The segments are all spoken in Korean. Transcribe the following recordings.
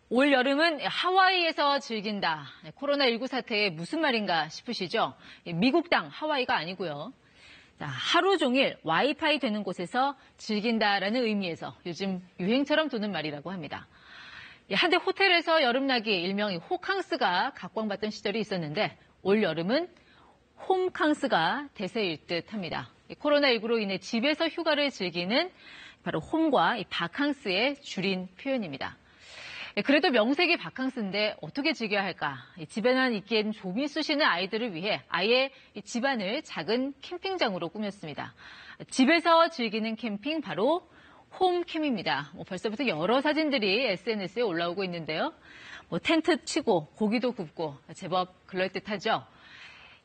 올 여름은 하와이에서 즐긴다. 코로나19 사태에 무슨 말인가 싶으시죠? 미국 땅 하와이가 아니고요. 자, 하루 종일 와이파이 되는 곳에서 즐긴다라는 의미에서 요즘 유행처럼 도는 말이라고 합니다. 한때 호텔에서 여름나기 일명 호캉스가 각광받던 시절이 있었는데 올 여름은 홈캉스가 대세일 듯합니다. 코로나19로 인해 집에서 휴가를 즐기는 바로 홈과 바캉스의 줄인 표현입니다. 그래도 명색이 바캉스인데 어떻게 즐겨야 할까? 집에만 있기엔 좀이 쑤시는 아이들을 위해 아예 집안을 작은 캠핑장으로 꾸몄습니다. 집에서 즐기는 캠핑 바로 홈캠입니다. 벌써부터 여러 사진들이 SNS에 올라오고 있는데요. 텐트 치고 고기도 굽고 제법 그럴듯하죠.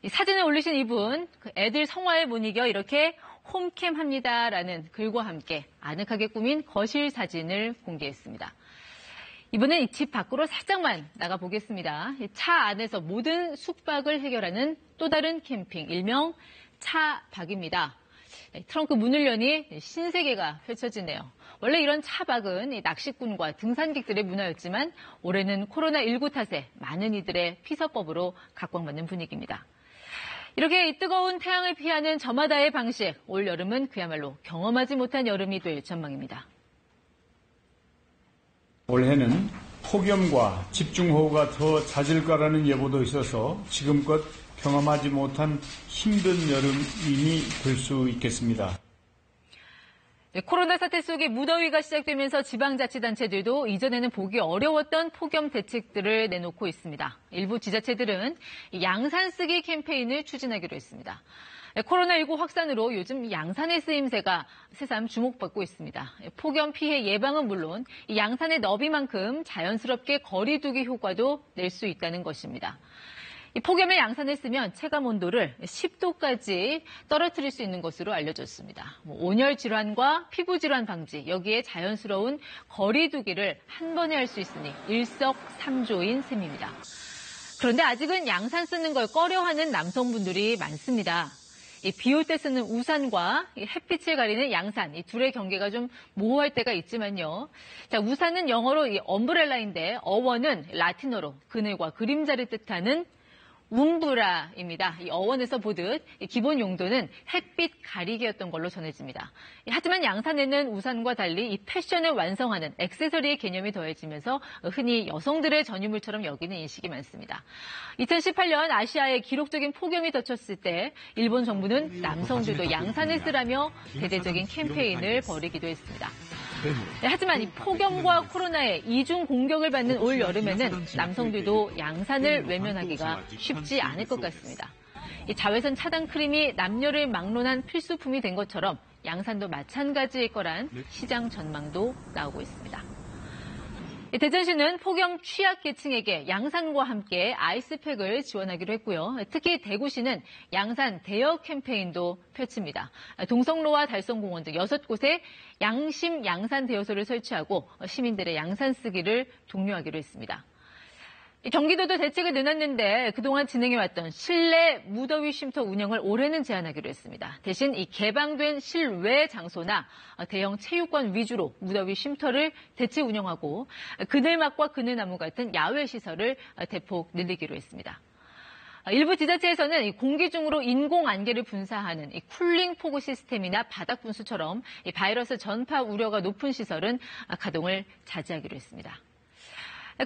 이 사진을 올리신 이분, 애들 성화에 못 이겨 이렇게 홈캠 합니다라는 글과 함께 아늑하게 꾸민 거실 사진을 공개했습니다. 이번엔 집 밖으로 살짝만 나가보겠습니다. 차 안에서 모든 숙박을 해결하는 또 다른 캠핑, 일명 차박입니다. 트렁크 문을 여니 신세계가 펼쳐지네요. 원래 이런 차박은 낚시꾼과 등산객들의 문화였지만 올해는 코로나19 탓에 많은 이들의 피서법으로 각광받는 분위기입니다. 이렇게 이 뜨거운 태양을 피하는 저마다의 방식, 올 여름은 그야말로 경험하지 못한 여름이 될 전망입니다. 올해는 폭염과 집중호우가 더 잦을 거라는 예보도 있어서 지금껏 경험하지 못한 힘든 여름이 될 수 있겠습니다. 코로나 사태 속에 무더위가 시작되면서 지방자치단체들도 이전에는 보기 어려웠던 폭염 대책들을 내놓고 있습니다. 일부 지자체들은 양산 쓰기 캠페인을 추진하기로 했습니다. 코로나19 확산으로 요즘 양산의 쓰임새가 새삼 주목받고 있습니다. 폭염 피해 예방은 물론 이 양산의 너비만큼 자연스럽게 거리 두기 효과도 낼 수 있다는 것입니다. 이 폭염에 양산을 쓰면 체감 온도를 10도까지 떨어뜨릴 수 있는 것으로 알려졌습니다. 온열 질환과 피부 질환 방지, 여기에 자연스러운 거리 두기를 한 번에 할 수 있으니 일석삼조인 셈입니다. 그런데 아직은 양산 쓰는 걸 꺼려하는 남성분들이 많습니다. 비 올 때 쓰는 우산과 햇빛을 가리는 양산, 이 둘의 경계가 좀 모호할 때가 있지만요. 자, 우산은 영어로 엄브렐라인데 어원은 라틴어로 그늘과 그림자를 뜻하는 웅브라입니다. 이 어원에서 보듯 기본 용도는 햇빛 가리개였던 걸로 전해집니다. 하지만 양산에는 우산과 달리 이 패션을 완성하는 액세서리의 개념이 더해지면서 흔히 여성들의 전유물처럼 여기는 인식이 많습니다. 2018년 아시아에 기록적인 폭염이 덮쳤을 때 일본 정부는 남성들도 양산을 쓰라며 대대적인 캠페인을 벌이기도 했습니다. 하지만 이 폭염과 코로나의 이중 공격을 받는 올 여름에는 남성들도 양산을 외면하기가 쉽지 않을 것 같습니다. 이 자외선 차단 크림이 남녀를 막론한 필수품이 된 것처럼 양산도 마찬가지일 거란 시장 전망도 나오고 있습니다. 대전시는 폭염 취약계층에게 양산과 함께 아이스팩을 지원하기로 했고요. 특히 대구시는 양산 대여 캠페인도 펼칩니다. 동성로와 달성공원 등 6곳에 양심 양산 대여소를 설치하고 시민들의 양산 쓰기를 독려하기로 했습니다. 경기도도 대책을 내놨는데 그동안 진행해왔던 실내 무더위 쉼터 운영을 올해는 제한하기로 했습니다. 대신 이 개방된 실외 장소나 대형 체육관 위주로 무더위 쉼터를 대체 운영하고 그늘막과 그늘나무 같은 야외 시설을 대폭 늘리기로 했습니다. 일부 지자체에서는 공기 중으로 인공 안개를 분사하는 쿨링 포구 시스템이나 바닥 분수처럼 바이러스 전파 우려가 높은 시설은 가동을 자제하기로 했습니다.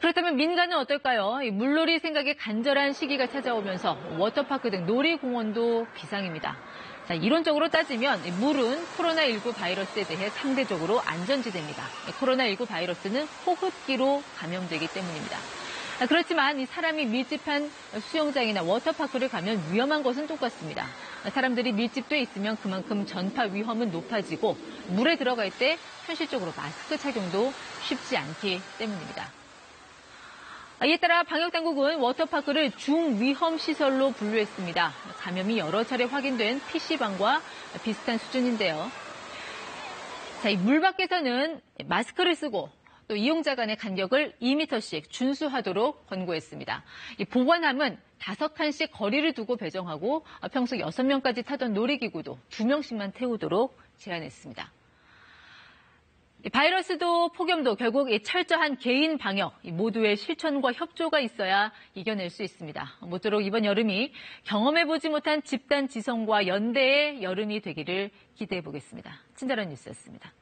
그렇다면 민간은 어떨까요? 물놀이 생각에 간절한 시기가 찾아오면서 워터파크 등 놀이공원도 비상입니다. 자, 이론적으로 따지면 물은 코로나19 바이러스에 대해 상대적으로 안전지대입니다. 코로나19 바이러스는 호흡기로 감염되기 때문입니다. 그렇지만 사람이 밀집한 수영장이나 워터파크를 가면 위험한 것은 똑같습니다. 사람들이 밀집돼 있으면 그만큼 전파 위험은 높아지고 물에 들어갈 때 현실적으로 마스크 착용도 쉽지 않기 때문입니다. 이에 따라 방역당국은 워터파크를 중위험시설로 분류했습니다. 감염이 여러 차례 확인된 PC방과 비슷한 수준인데요. 자, 이 물 밖에서는 마스크를 쓰고 또 이용자 간의 간격을 2m씩 준수하도록 권고했습니다. 이 보관함은 5칸씩 거리를 두고 배정하고 평소 6명까지 타던 놀이기구도 2명씩만 태우도록 제한했습니다. 바이러스도 폭염도 결국 철저한 개인 방역, 모두의 실천과 협조가 있어야 이겨낼 수 있습니다. 모쪼록 이번 여름이 경험해보지 못한 집단 지성과 연대의 여름이 되기를 기대해 보겠습니다. 친절한 뉴스였습니다.